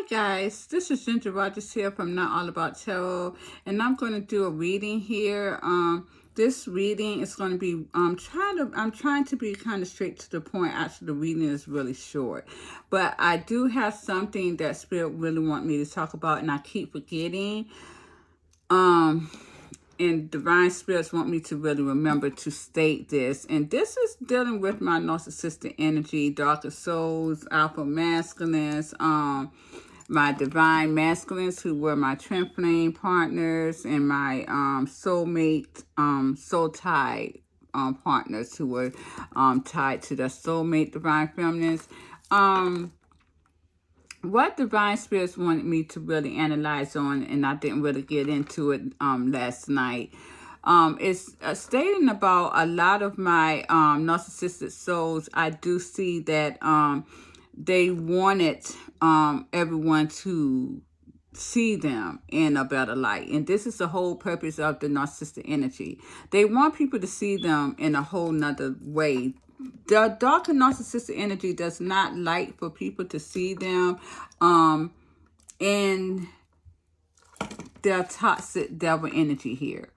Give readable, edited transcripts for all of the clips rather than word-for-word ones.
Hi guys, this is Ginger Rogers here from Not All About Tarot, and I'm going to do a reading here. This reading is going to be I'm trying to be kind of straight to the point. Actually, the reading is really short, but I do have something that Spirit really want me to talk about, and I keep forgetting. And divine spirits want me to really remember to state this. And this is dealing with my narcissistic energy, darker souls, alpha masculines, my divine masculines who were my twin flame partners, and my soulmate, soul tie partners who were tied to the soulmate divine feminines. What divine spirits wanted me to really analyze on, and I didn't really get into it last night, is stating about a lot of my narcissistic souls. I do see that they wanted everyone to see them in a better light. And this is the whole purpose of the narcissistic energy. They want people to see them in a whole nother way. The dark and narcissistic energy does not like for people to see them in their toxic devil energy here.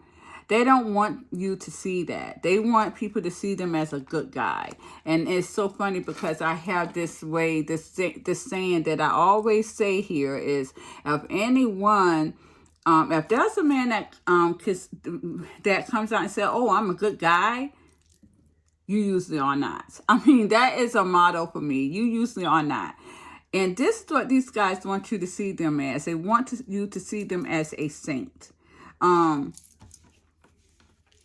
They don't want you to see that. They want people to see them as a good guy. And it's so funny because I have this way, this saying that I always say here is, if anyone, if there's a man that that comes out and says, "Oh, I'm a good guy," you usually are not. I mean, that is a motto for me. You usually are not. And this is what these guys want you to see them as. They want you to see them as a saint.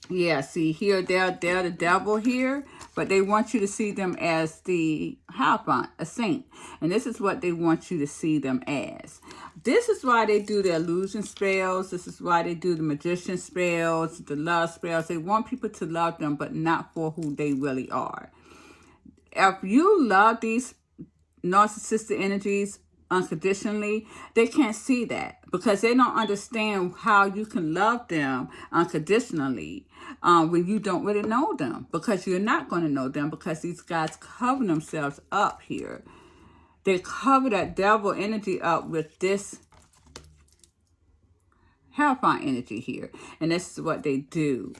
Yeah, see here, they're the devil here, but they want you to see them as the Hierophant, a saint. And this is what they want you to see them as. This is why they do the illusion spells. This is why they do the magician spells, the love spells. They want people to love them, but not for who they really are. If you love these narcissistic energies unconditionally, they can't see that because they don't understand how you can love them unconditionally when you don't really know them, because you're not going to know them, because these guys cover themselves up here. They cover that devil energy up with this Hierophant energy here, and this is what they do.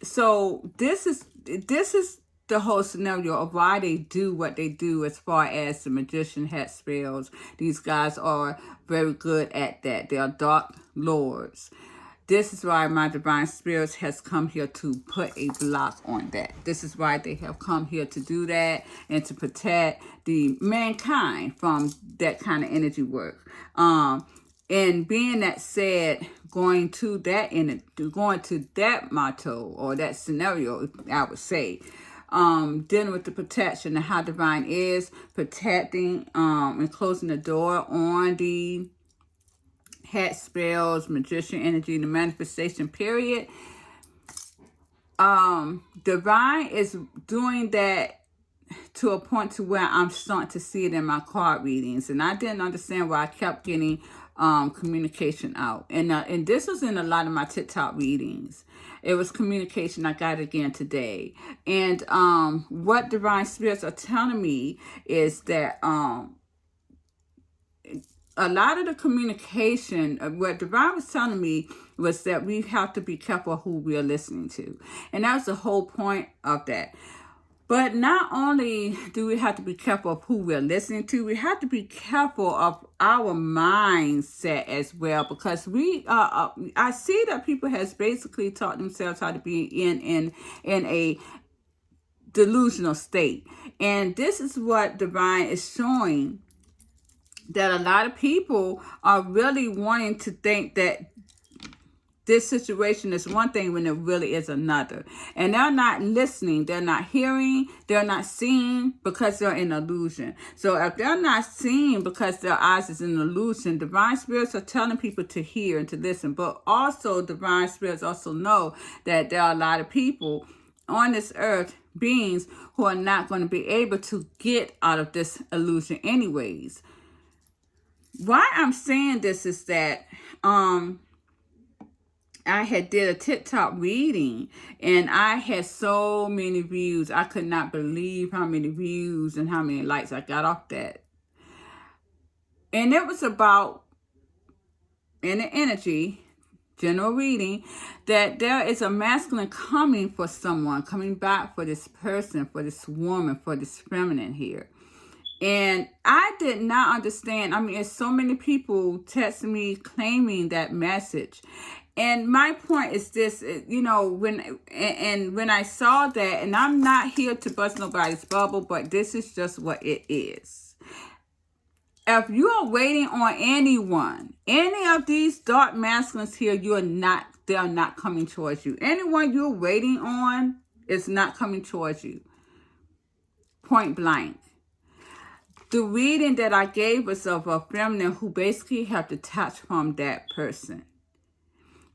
So this is the whole scenario of why they do what they do as far as the magician hat spells. These guys are very good at that. They are dark lords. This is why my divine spirits has come here to put a block on that. This is why they have come here to do that and to protect the mankind from that kind of energy work. And being that said, going to that motto or that scenario, I would say, dealing with the protection and how divine is protecting and closing the door on the hat spells, magician energy, the manifestation period. Divine is doing that to a point to where I'm starting to see it in my card readings, and I didn't understand why I kept getting communication out. And this was in a lot of my TikTok readings. It was communication. I got it again today. And what divine spirits are telling me is that a lot of the communication, what Divine was telling me was that we have to be careful who we are listening to. And that's the whole point of that. But not only do we have to be careful of who we're listening to, we have to be careful of our mindset as well, because I see that people has basically taught themselves how to be in a delusional state. And this is what Divine is showing, that a lot of people are really wanting to think that this situation is one thing when it really is another. And they're not listening, they're not hearing, they're not seeing, because they're in illusion. So if they're not seeing because their eyes is in illusion, divine spirits are telling people to hear and to listen. But also divine spirits also know that there are a lot of people on this earth, beings, who are not going to be able to get out of this illusion anyways. Why I'm saying this is that I had did a TikTok reading, and I had so many views. I could not believe how many views and how many likes I got off that. And it was about, in the energy, general reading, that there is a masculine coming for someone, coming back for this person, for this woman, for this feminine here. And I did not understand. I mean, there's so many people texting me claiming that message. And my point is this, when I saw that, and I'm not here to bust nobody's bubble, but this is just what it is. If you are waiting on anyone, any of these dark masculines here, they're not coming towards you. Anyone you're waiting on is not coming towards you. Point blank. The reading that I gave was of a feminine who basically have detached from that person.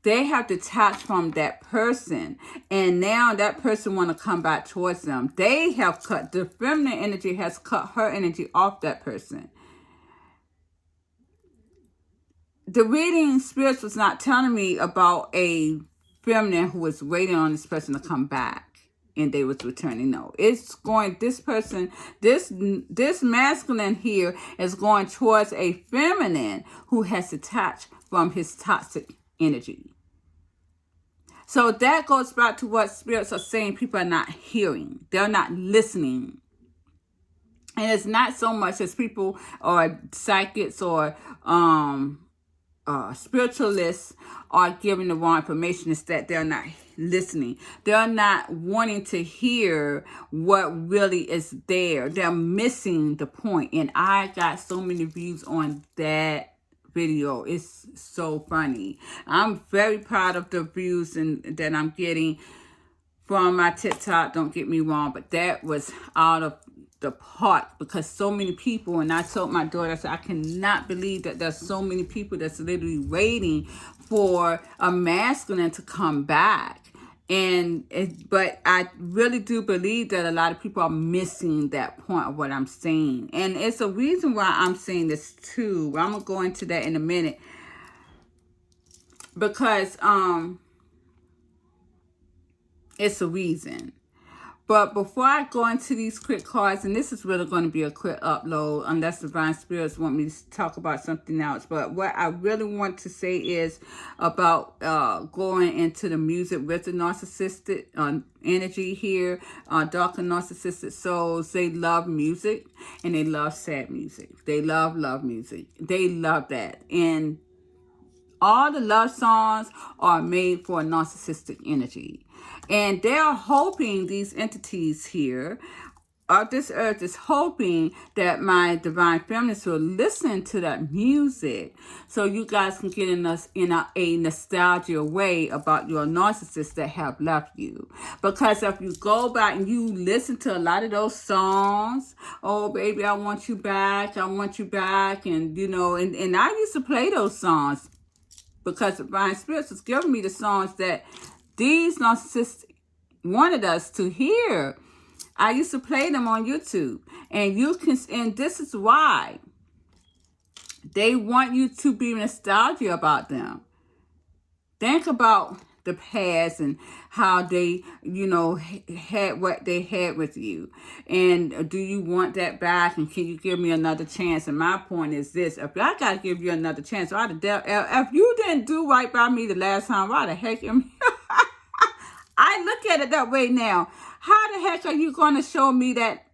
They have detached from that person, and now that person want to come back towards them. They have cut, the feminine energy has cut her energy off that person. The reading spirits was not telling me about a feminine who was waiting on this person to come back and they was returning. No, it's going, this person, this masculine here is going towards a feminine who has detached from his toxic energy. So that goes back to what spirits are saying. People are not hearing. They're not listening. And it's not so much as people or psychics or spiritualists are giving the wrong information. It's that they're not listening. They're not wanting to hear what really is there. They're missing the point. And I got so many views on that video. It's so funny. I'm very proud of the views that I'm getting from my TikTok. Don't get me wrong, but that was out of the park because so many people, and I told my daughter, I said, I cannot believe that there's so many people that's literally waiting for a masculine to come back. But I really do believe that a lot of people are missing that point of what I'm saying. And it's a reason why I'm saying this too. I'm going to go into that in a minute. Because it's a reason. But before I go into these quick cards, and this is really going to be a quick upload, unless Divine Spirits want me to talk about something else. But what I really want to say is about going into the music with the narcissistic energy here. Dark and narcissistic souls, they love music, and they love sad music. They love music. They love that. And all the love songs are made for a narcissistic energy. And they're hoping, these entities here of this earth is hoping that my divine feminines will listen to that music so you guys can get in a nostalgia way about your narcissists that have left you. Because if you go back and you listen to a lot of those songs, oh baby, I want you back, and and I used to play those songs because Divine Spirits was giving me the songs that these narcissists wanted us to hear. I used to play them on YouTube. And this is why they want you to be nostalgic about them. Think about the past and how they, had what they had with you. And do you want that back? And can you give me another chance? And my point is this. If I got to give you another chance, if you didn't do right by me the last time, why the heck am I look at it that way now. How the heck are you going to show me that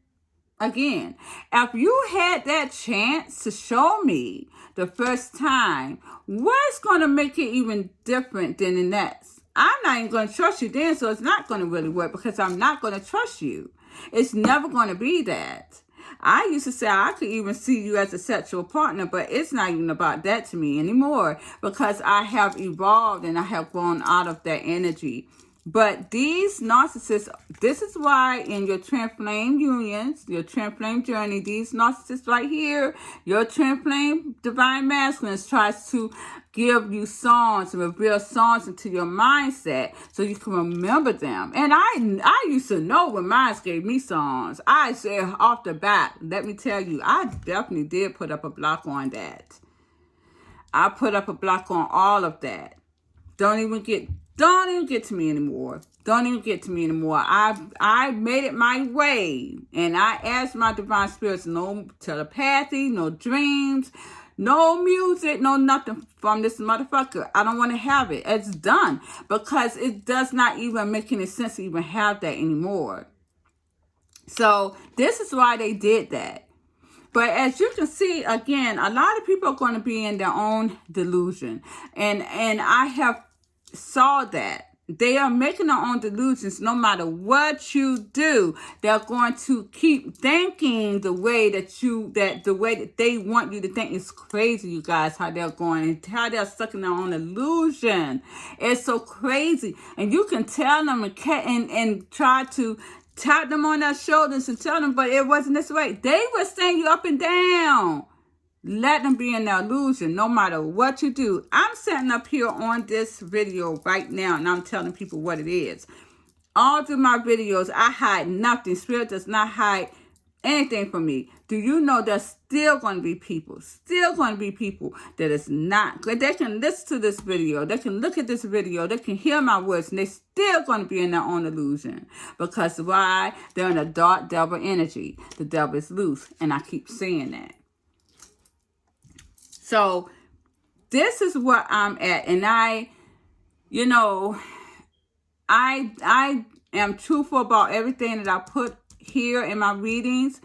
again? If you had that chance to show me the first time, what's going to make it even different than the next? I'm not even going to trust you then, so it's not going to really work because I'm not going to trust you. It's never going to be that. I used to say I could even see you as a sexual partner, but it's not even about that to me anymore because I have evolved and I have grown out of that energy. But these narcissists, this is why in your twin flame unions, your twin flame journey, these narcissists right here, your twin flame divine masculines tries to give you songs and reveal songs into your mindset so you can remember them. And I used to know when mine gave me songs. I said off the bat, let me tell you, I definitely did put up a block on that. I put up a block on all of that. Don't even get to me anymore. Don't even get to me anymore. I made it my way. And I asked my divine spirits, no telepathy, no dreams, No music, no nothing from this motherfucker. I don't want to have it. It's done. Because it does not even make any sense to even have that anymore. So this is why they did that. But as you can see, again, a lot of people are going to be in their own delusion. And I have saw that. They are making their own delusions. No matter what you do, they're going to keep thinking the way that they want you to think. Is crazy, you guys, how they're going, how they're stuck in their own illusion. It's so crazy. And you can tell them and try to tap them on their shoulders and tell them, but it wasn't this way. They will stand you up and down. Let them be in their illusion, no matter what you do. I'm sitting up here on this video right now, and I'm telling people what it is. All through my videos, I hide nothing. Spirit does not hide anything from me. Do you know there's still going to be people, that is not good? They can listen to this video. They can look at this video. They can hear my words, and they're still going to be in their own illusion. Because why? They're in a dark devil energy. The devil is loose, and I keep saying that. So this is where I'm at, and I am truthful about everything that I put here in my readings,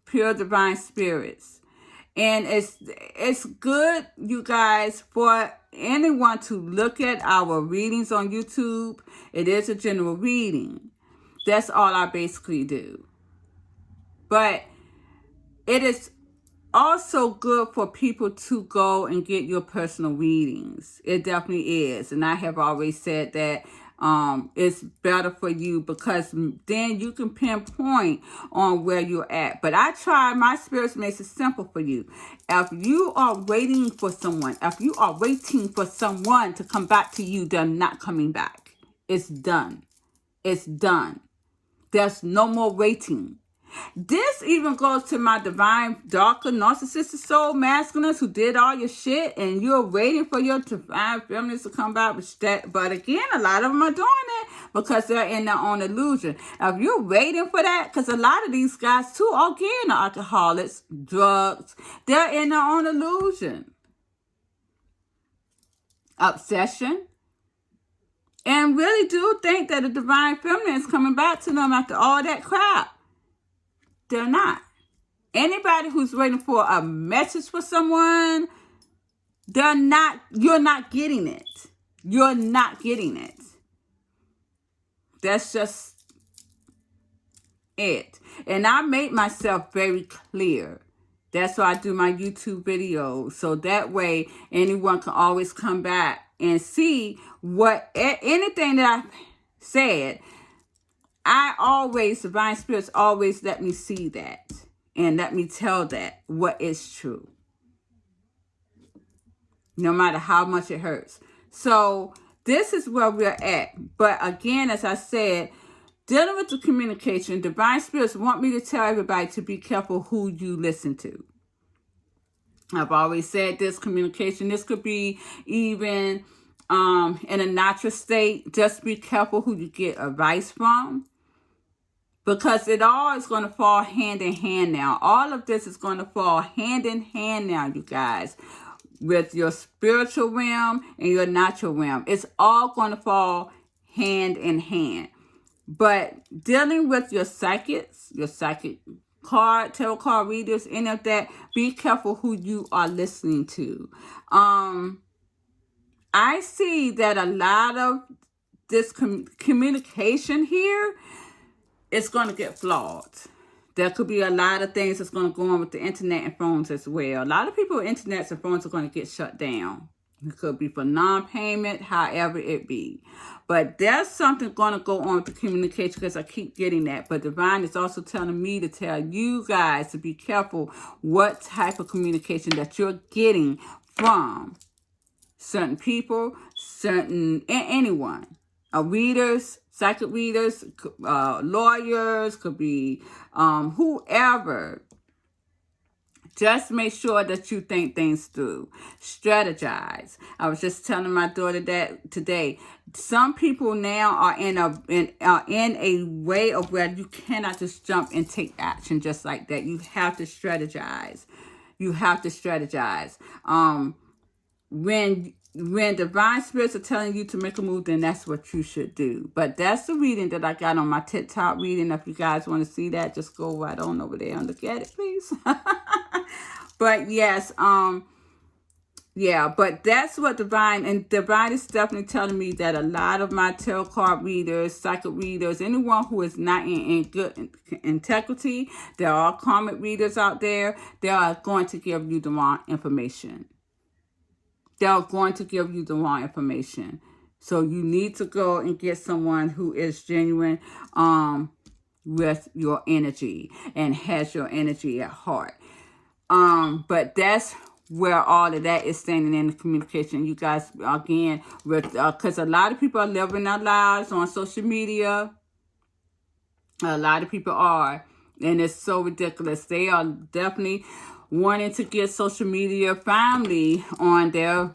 pure divine spirits. And it's good, you guys, for anyone to look at our readings on YouTube. It is a general reading. That's all I basically do. But it is also good for people to go and get your personal readings. It definitely is. And I have always said that it's better for you, because then you can pinpoint on where you're at. But I try, my spirits makes it simple for you. If you are waiting for someone to come back to you, they're not coming back. It's done. It's done. There's no more waiting. This even goes to my divine, darker, narcissistic soul masculines who did all your shit, and you're waiting for your divine feminines to come back with that. But again, a lot of them are doing it because they're in their own illusion. If you're waiting for that, because a lot of these guys too, again, are alcoholics, drugs, they're in their own illusion. Obsession. And really do think that the divine feminine is coming back to them after all that crap. They're not. Anybody who's waiting for a message for someone, you're not getting it. You're not getting it. That's just it. And I made myself very clear. That's why I do my YouTube videos. So that way anyone can always come back and see anything that I said. Divine spirits always let me see that and let me tell that what is true, no matter how much it hurts. So this is where we're at. But again, as I said, dealing with the communication, divine spirits want me to tell everybody to be careful who you listen to. I've always said this communication, this could be even in a natural state. Just be careful who you get advice from. Because it all is going to fall hand in hand now. All of this is going to fall hand in hand now, you guys. With your spiritual realm and your natural realm. It's all going to fall hand in hand. But dealing with your psychic tarot card readers, any of that, be careful who you are listening to. I see that a lot of this communication here, it's going to get flawed. There could be a lot of things that's going to go on with the internet and phones as well. A lot of people with internet and phones are going to get shut down. It could be for non-payment, however it be. But there's something going to go on with the communication, because I keep getting that. But Divine is also telling me to tell you guys to be careful what type of communication that you're getting from certain people, anyone. Readers, psychic readers, lawyers, could be whoever. Just make sure that you think things through. Strategize. I was just telling my daughter that today. Some people now are in a way of where you cannot just jump and take action just like that. You have to strategize. you have to strategize. When divine spirits are telling you to make a move, then that's what you should do. But that's the reading that I got on my TikTok reading. If you guys want to see that, just go right on over there and look at it, please. But yes, yeah, but that's what divine is definitely telling me that a lot of my tarot card readers, psychic readers, anyone who is not in good integrity, there are karmic readers out there, they are going to give you the wrong information. They're going to give you the wrong information. So you need to go and get someone who is genuine with your energy and has your energy at heart. But that's where all of that is standing in the communication. You guys, again, with because a lot of people are living their lives on social media. A lot of people are, and it's so ridiculous. They are definitely wanting to get social media family on their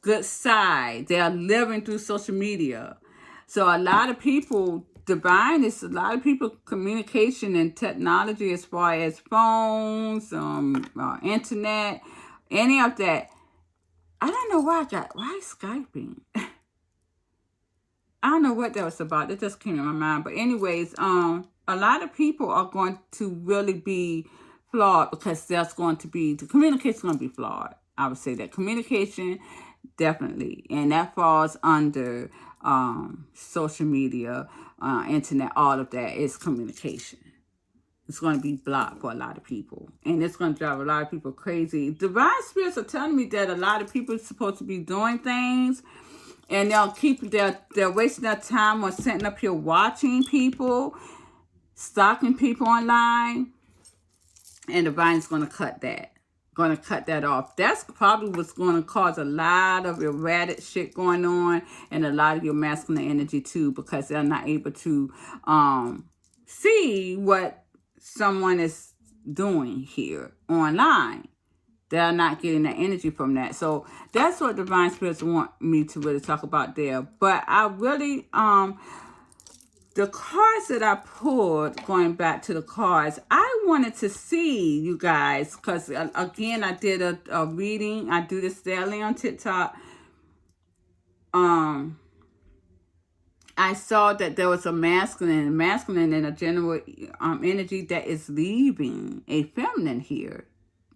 good side. They are living through social media. So a lot of people, divine is a lot of people communication and technology as far as phones, internet, any of that. I don't know why Skyping. I don't know what that was about. It just came in my mind. But anyways, a lot of people are going to really be flawed because that's going to be, the communication is going to be flawed. I would say that communication, definitely. And that falls under social media, internet, all of that is communication. It's going to be blocked for a lot of people. And it's going to drive a lot of people crazy. Divine spirits are telling me that a lot of people are supposed to be doing things, and they're wasting their time on sitting up here watching people, stalking people online. And divine's going to cut that off. That's probably what's going to cause a lot of erratic shit going on, and a lot of your masculine energy too, because they're not able to see what someone is doing here online. They're not getting the energy from that. So that's what divine spirits want me to really talk about there. But I really, the cards that I pulled, going back to the cards, I wanted to see you guys, because again, I did a reading. I do this daily on TikTok. I saw that there was a masculine and a general energy that is leaving a feminine here.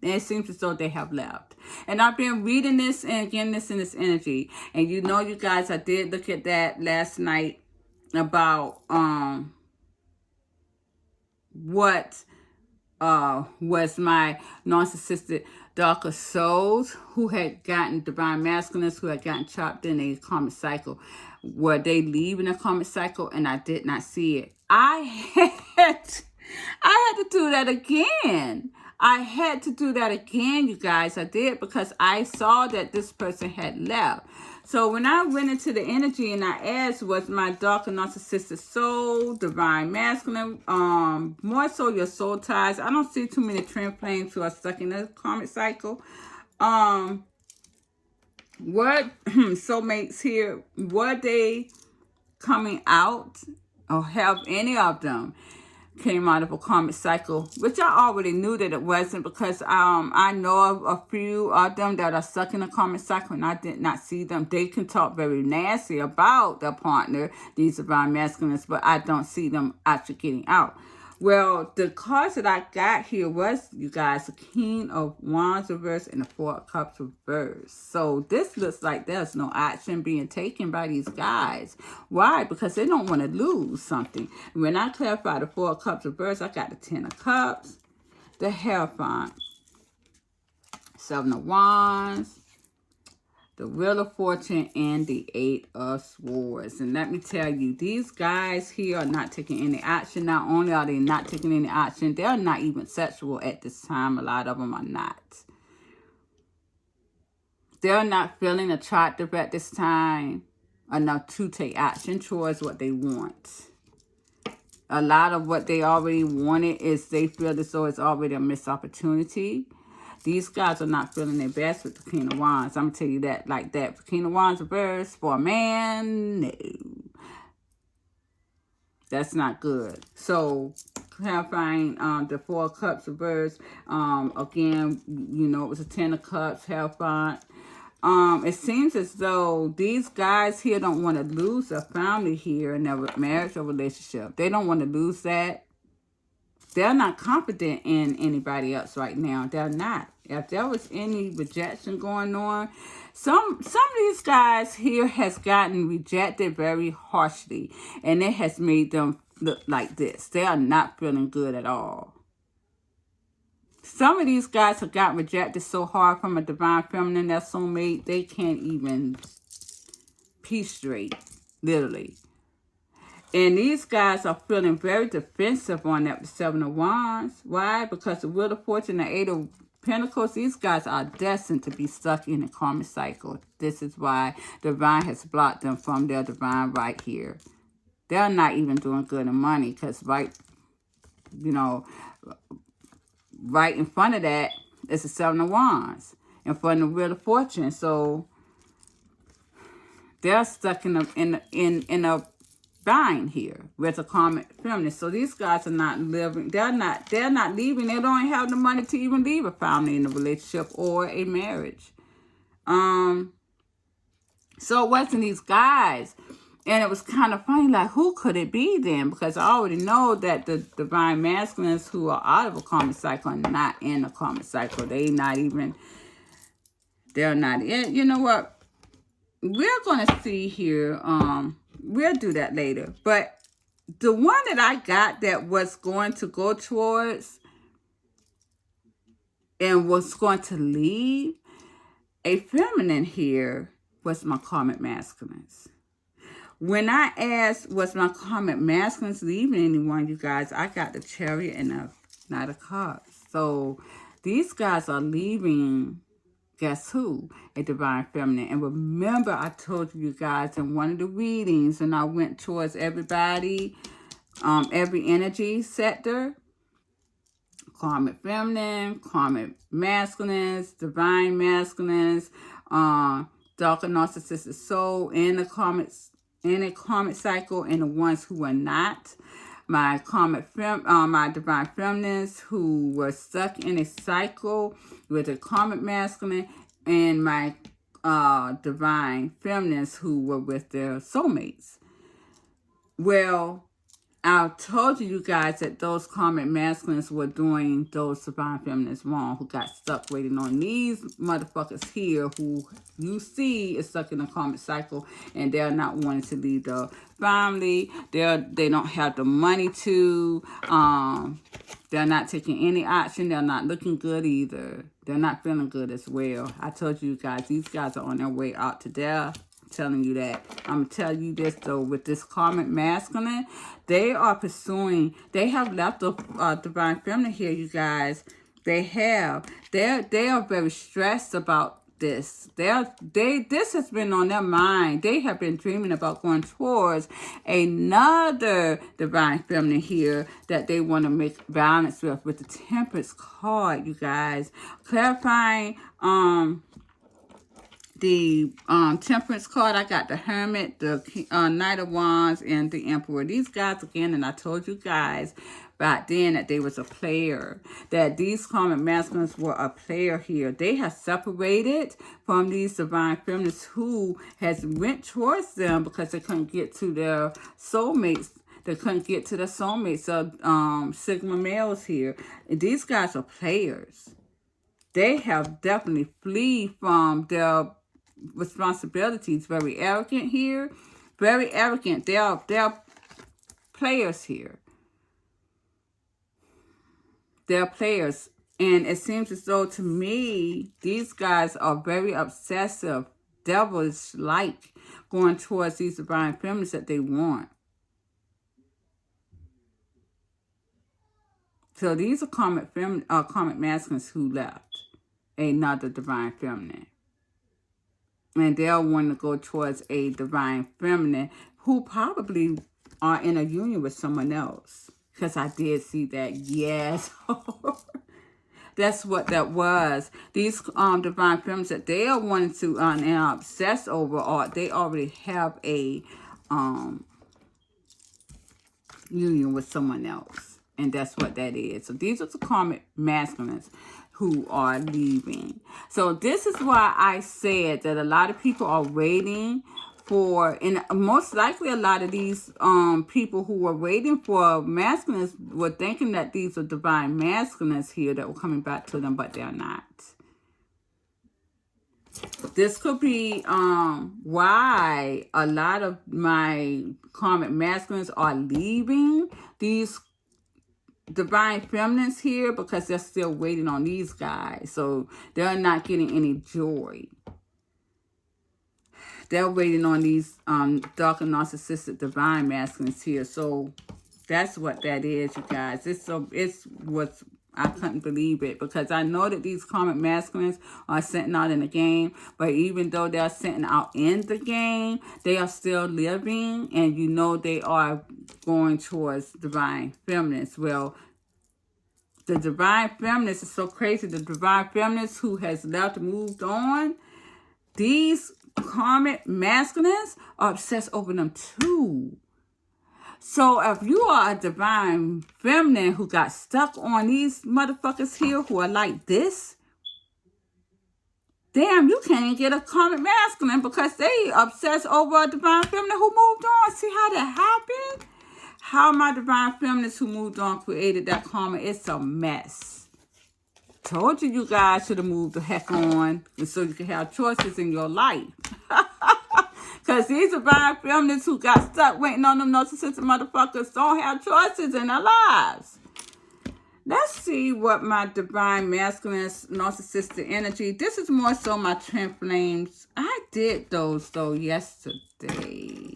And it seems as though they have left. And I've been reading this and getting this in this energy. And you know, you guys, I did look at that last night about what was my narcissistic darker souls who had gotten divine masculines, who had gotten chopped in a karmic cycle. Were they leaving a karmic cycle? And I did not see it. I had to do that again. I had to do that again, you guys. I did, because I saw that this person had left. So when I went into the energy and I asked, was my darker narcissistic soul, divine masculine, more so your soul ties. I don't see too many twin flames who are stuck in the karmic cycle. What soulmates here, were they coming out, or have any of them came out of a karmic cycle, which I already knew that it wasn't, because I know of a few of them that are stuck in a karmic cycle, and I did not see them. They can talk very nasty about their partner, these divine masculines, but I don't see them actually getting out. Well, the cards that I got here was, you guys, the King of Wands reverse and the Four of Cups reverse. So this looks like there's no action being taken by these guys. Why? Because they don't want to lose something. When I clarify the Four of Cups reverse, I got the Ten of Cups, the Hierophant, Seven of Wands, the Wheel of Fortune, and the Eight of Swords. And let me tell you, these guys here are not taking any action. Not only are they not taking any action, they're not even sexual at this time. A lot of them are not. They're not feeling attractive at this time enough to take action towards what they want. A lot of what they already wanted is they feel as though it's already a missed opportunity. These guys are not feeling their best with the King of Wands. I'm going to tell you that like that. For King of Wands reverse, for a man, no. That's not good. So, clarifying the Four of Cups reverse. Again, you know, it was a Ten of Cups, Hierophant. It seems as though these guys here don't want to lose their family here in their marriage or relationship. They don't want to lose that. They're not confident in anybody else right now. They're not. If there was any rejection going on, some of these guys here has gotten rejected very harshly, and it has made them look like this. They are not feeling good at all. Some of these guys have gotten rejected so hard from a divine feminine, their soulmate, they can't even pee straight, literally. And these guys are feeling very defensive on that Seven of Wands. Why? Because the Wheel of Fortune and Eight of Pentacles, these guys are destined to be stuck in a karmic cycle. This is why divine has blocked them from their divine right here. They're not even doing good in money because right in front of that is the Seven of Wands. In front of the Wheel of Fortune. So they're stuck in a bind here with a karmic feminine. So these guys are not living, they're not leaving. They don't have the money to even leave a family in a relationship or a marriage. So it wasn't these guys. And it was kind of funny, like, who could it be then? Because I already know that the divine masculines who are out of a karmic cycle are not in a karmic cycle. They're not in. You know what? We're going to see here. We'll do that later. But the one that I got that was going to go towards and was going to leave a feminine here was my karmic masculines. When I asked, was my karmic masculines leaving anyone, you guys, I got the Chariot and the Knight of Cups. So these guys are leaving, guess who? A divine feminine. And remember, I told you guys in one of the readings, and I went towards everybody, every energy sector, karmic feminine, karmic masculines, divine masculines, darker narcissistic soul, and the in a karmic cycle, and the ones who are not. My my divine feminines who were stuck in a cycle with a karmic masculine, and my divine feminines who were with their soulmates. Well, I told you guys that those karmic masculines were doing those divine feminines wrong, who got stuck waiting on these motherfuckers here who you see is stuck in a karmic cycle, and they're not wanting to leave the family. They don't have the money to. They're not taking any action. They're not looking good either. They're not feeling good as well. I told you guys, these guys are on their way out to death. Telling you that. I'm gonna tell you this though, with this karmic masculine, they are pursuing, they have left the divine feminine here, you guys. They are very stressed about this. This has been on their mind. They have been dreaming about going towards another divine feminine here that they want to make balance with the Temperance card, you guys. Clarifying the Temperance card, I got the Hermit, the Knight of Wands, and the Emperor. These guys, again, and I told you guys back then that they was a player, that these karmic masculines were a player here. They have separated from these divine feminines who has went towards them because they couldn't get to their soulmates. They couldn't get to their soulmates. So, Sigma males here. These guys are players. They have definitely flee from their responsibilities. Very arrogant here. Very arrogant. They are players here. They're players. And it seems as though to me, these guys are very obsessive, devilish-like, going towards these divine feminines that they want. So these are karmic masculines who left another divine feminine. And they'll want to go towards a divine feminine who probably are in a union with someone else. Because I did see that. Yes. That's what that was. These divine feminines that they are wanting to and obsess over, or they already have a union with someone else. And that's what that is. So these are the karmic masculines who are leaving. So this is why I said that a lot of people are waiting for, and most likely a lot of these people who were waiting for masculines were thinking that these are divine masculines here that were coming back to them, but they're not. This could be why a lot of my karmic masculines are leaving these divine feminines here, because they're still waiting on these guys. So they're not getting any joy. They're waiting on these dark and narcissistic divine masculines here. So that's what that is, you guys. It's what's, I couldn't believe it, because I know that these karmic masculines are sitting out in the game, but even though they're sitting out in the game, they are still living, and you know they are going towards divine feminines. Well, the divine feminines is so crazy. The divine feminines who has left, moved on, these karmic masculines are obsessed over them too. So if you are a divine feminine who got stuck on these motherfuckers here who are like this, damn, you can't even get a karmic masculine because they obsessed over a divine feminine who moved on. See how that happened? How my divine feminines who moved on created that karma. It's a mess. Told you guys should have moved the heck on, and so you can have choices in your life. Because these divine feminists who got stuck waiting on them narcissistic motherfuckers don't have choices in their lives. Let's see what my divine masculine narcissistic energy. This is more so my twin flames. I did those though yesterday.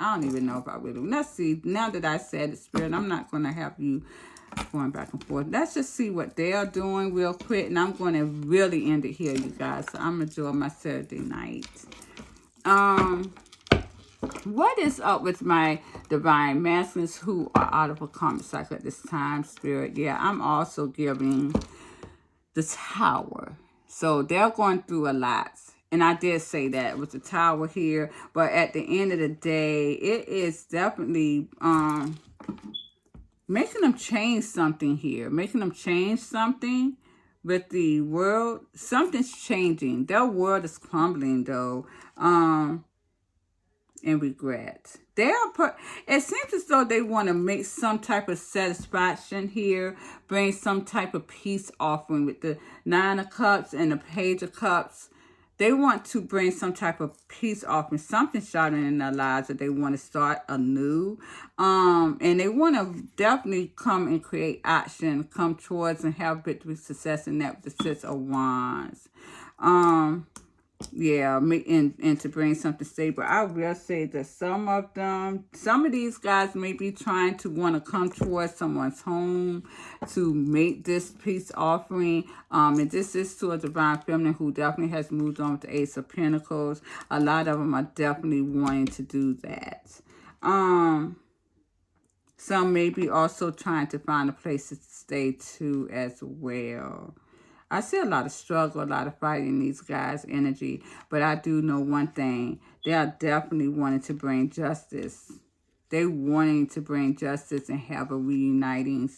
I don't even know if I will. Let's see. Now that I said it, Spirit, I'm not going to have you going back and forth. Let's just see what they are doing real quick. And I'm going to really end it here, you guys. So I'm enjoying my Saturday night. What is up with my divine masculines who are out of a karmic cycle at this time, Spirit? Yeah, I'm also giving the Tower. So they're going through a lot. And I did say that with the Tower here. But at the end of the day, it is definitely making them change something here. Making them change something with the world. Something's changing. Their world is crumbling, though. And regret. It seems as though they want to make some type of satisfaction here, bring some type of peace offering with the Nine of Cups and the Page of Cups. They want to bring some type of peace offering, something shining in their lives that they want to start anew. And they want to definitely come and create action, come towards and have victory, success in that with the Six of Wands. Yeah, and to bring something stable. I will say that some of these guys may be trying to want to come towards someone's home to make this peace offering. And this is to a divine feminine who definitely has moved on with the Ace of Pentacles. A lot of them are definitely wanting to do that. Some may be also trying to find a place to stay too as well. I see a lot of struggle, a lot of fighting in these guys' energy. But I do know one thing. They are definitely wanting to bring justice. They're wanting to bring justice and have a reuniting.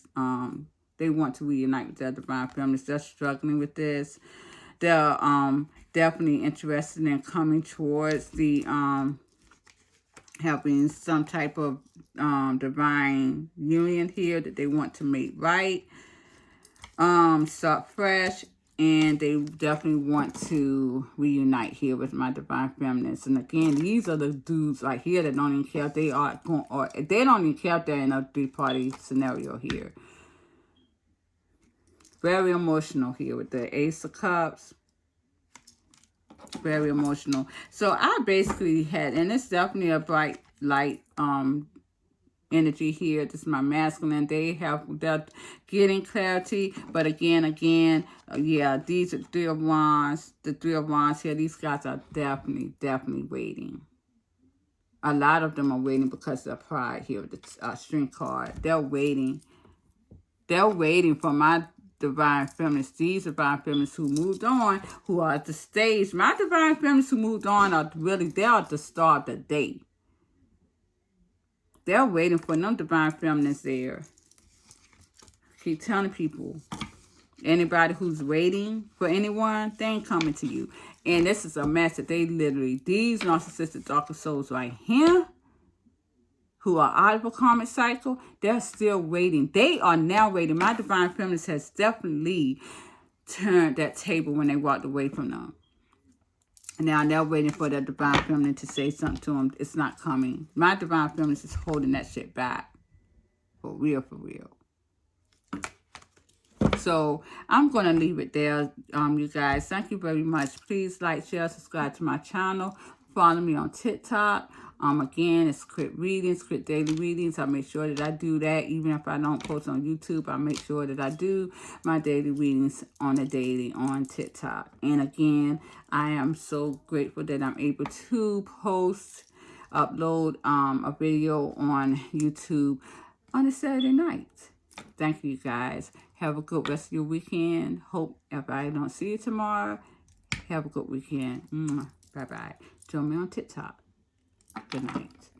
They want to reunite with their divine feminists. They're struggling with this. They're definitely interested in coming towards the having some type of divine union here that they want to make right. Start fresh, and they definitely want to reunite here with my divine feminists. And again, these are the dudes right here that don't even care if they are going, or they don't even care if they're in a three-party scenario here. Very emotional here with the Ace of Cups. Very emotional. So I basically had, and it's definitely a bright light energy here. This is my masculine. They're getting clarity, but again, yeah, these are Three of Wands. The Three of Wands here. These guys are definitely waiting. A lot of them are waiting because of pride here with the Strength card. They're waiting. They're waiting for my divine feminists. These divine feminists who moved on, who are at the stage. My divine feminists who moved on are really, they are at the start of the day. They're waiting for them divine feminists there keep telling people, anybody who's waiting for anyone, they ain't coming to you. And this is a message. They literally, these narcissistic darker souls right here, who are out of a karmic cycle, they're still waiting. They are now waiting. My divine feminist has definitely turned that table when they walked away from them. Now they're waiting for their divine feminine to say something to them. It's not coming. My divine feminist is holding that shit back. For real, for real. So I'm going to leave it there, you guys. Thank you very much. Please like, share, subscribe to my channel. Follow me on TikTok. Again, it's Crit Readings, Crit Daily Readings. I make sure that I do that. Even if I don't post on YouTube, I make sure that I do my daily readings on a daily on TikTok. And again, I am so grateful that I'm able to upload a video on YouTube on a Saturday night. Thank you, guys. Have a good rest of your weekend. Hope if I don't see you tomorrow, have a good weekend. Bye-bye. Join me on TikTok. Good night.